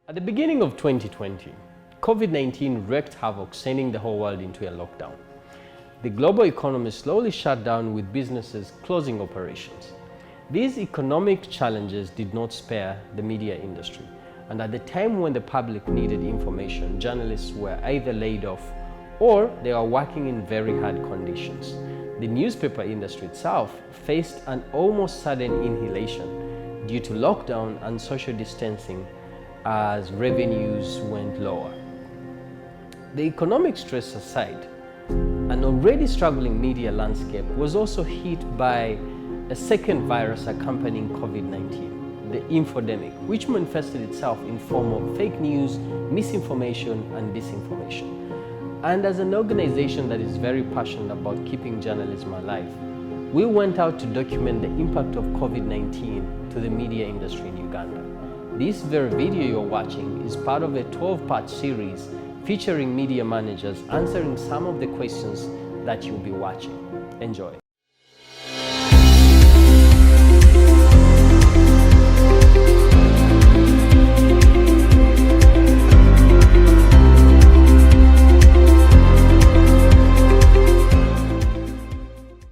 At the beginning of 2020, COVID-19 wreaked havoc, sending the whole world into a lockdown. The global economy slowly shut down, with businesses closing operations. These economic challenges did not spare the media industry, and at the time when the public needed information, journalists were either laid off or they were working in very hard conditions. The newspaper industry itself faced an almost sudden annihilation due to lockdown and social distancing as revenues went lower. The economic stress aside, an already struggling media landscape was also hit by a second virus accompanying COVID-19, the infodemic, which manifested itself in form of fake news, misinformation, and disinformation. And as an organization that is very passionate about keeping journalism alive, we went out to document the impact of COVID-19 to the media industry in Uganda. This very video you're watching is part of a 12-part series featuring media managers answering some of the questions that you'll be watching. Enjoy.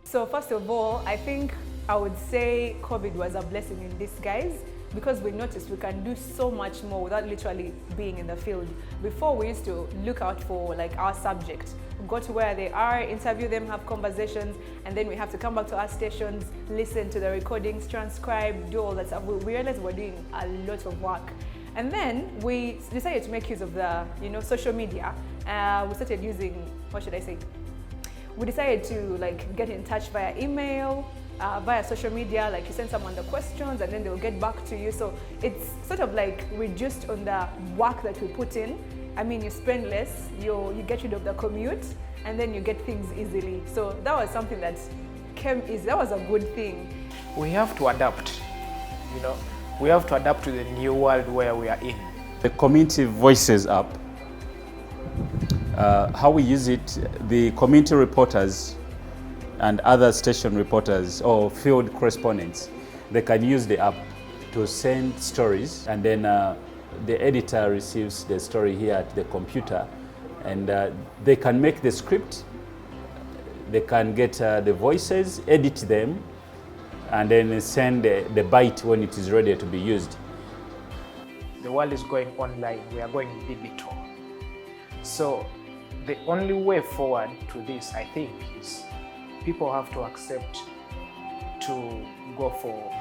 So first of all, I think I would say COVID was a blessing in disguise, because we noticed we can do so much more without literally being in the field. Before, we used to look out for like our subject, go to where they are, interview them, have conversations, and then we have to come back to our stations, listen to the recordings, transcribe, do all that stuff. We realized we're doing a lot of work. And then we decided to make use of the social media. We started using, what should I say? We decided to like get in touch via email, via social media, like you send someone the questions and then they'll get back to you. So it's sort of like reduced on the work that we put in. I mean, you spend less, you get rid of the commute, and then you get things easily. So that was something that came easy. That was a good thing. We have to adapt, we have to adapt to the new world where we are in. The Community Voices app, how we use it, the community reporters and other station reporters or field correspondents, they can use the app to send stories, and then the editor receives the story here at the computer, and they can make the script, they can get the voices, edit them, and then send the bite when it is ready to be used. The world is going online, we are going digital. So the only way forward to this, I think, is people have to accept to go for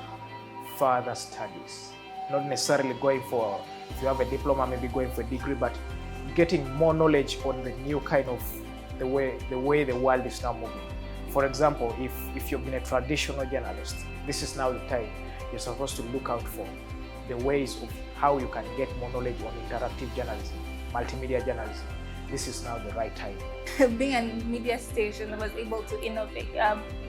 further studies. Not necessarily going for, if you have a diploma, maybe going for a degree, but getting more knowledge on the new kind of the way the world is now moving. For example, if you've been a traditional journalist, this is now the time you're supposed to look out for the ways of how you can get more knowledge on interactive journalism, multimedia journalism. This is now the right time. Being a media station was able to innovate.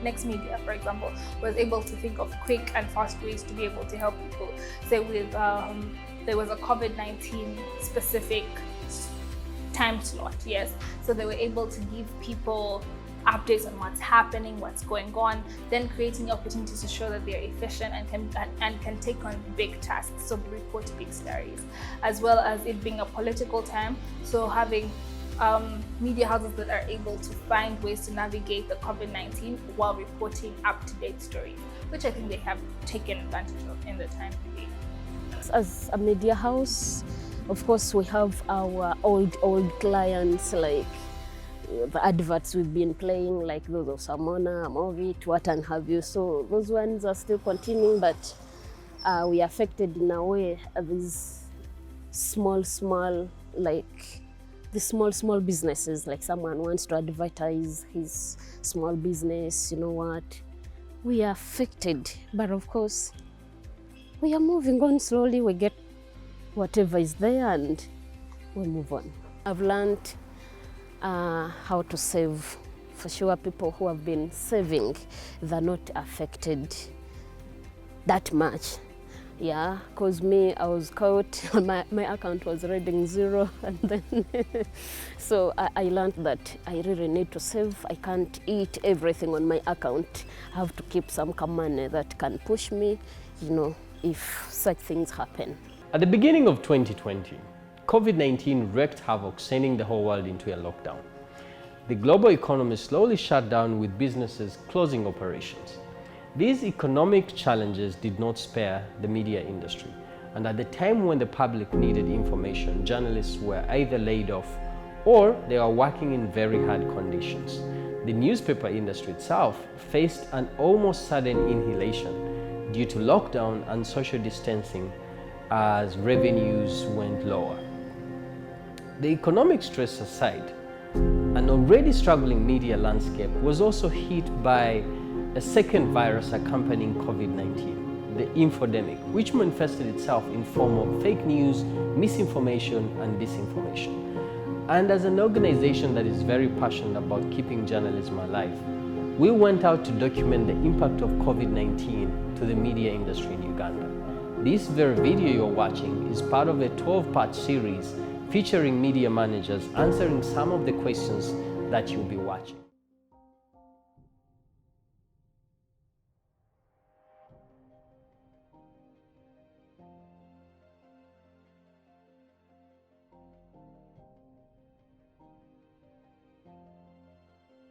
Next Media, for example, was able to think of quick and fast ways to be able to help people. Say with there was a COVID-19 specific time slot, yes. So they were able to give people updates on what's happening, what's going on, then creating opportunities to show that they're efficient and can take on big tasks, so report big stories, as well as it being a political time. So having media houses that are able to find ways to navigate the COVID-19 while reporting up-to-date stories, which I think they have taken advantage of in the time being. As a media house, of course, we have our old clients, like the adverts we've been playing, like those of Samona, Movit, what and have you. So those ones are still continuing, but we are affected in a way. These small businesses, like someone wants to advertise his small business, we are affected. But of course, we are moving on slowly. We get whatever is there and we move on. I've learned how to save. For sure, people who have been saving, they're not affected that much. Yeah, because me, I was caught, my account was reading zero, and then so I learned that I really need to save. I can't eat everything on my account. I have to keep some money that can push me, if such things happen. At the beginning of 2020, COVID-19 wreaked havoc, sending the whole world into a lockdown. The global economy slowly shut down with businesses closing operations. These economic challenges did not spare the media industry. And at the time when the public needed information, journalists were either laid off or they are working in very hard conditions. The newspaper industry itself faced an almost sudden inhalation due to lockdown and social distancing as revenues went lower. The economic stress aside, an already struggling media landscape was also hit by a second virus accompanying COVID-19, the infodemic, which manifested itself in form of fake news, misinformation, and disinformation. And as an organization that is very passionate about keeping journalism alive, we went out to document the impact of COVID-19 to the media industry in Uganda. This very video you're watching is part of a 12-part series featuring media managers answering some of the questions that you'll be watching.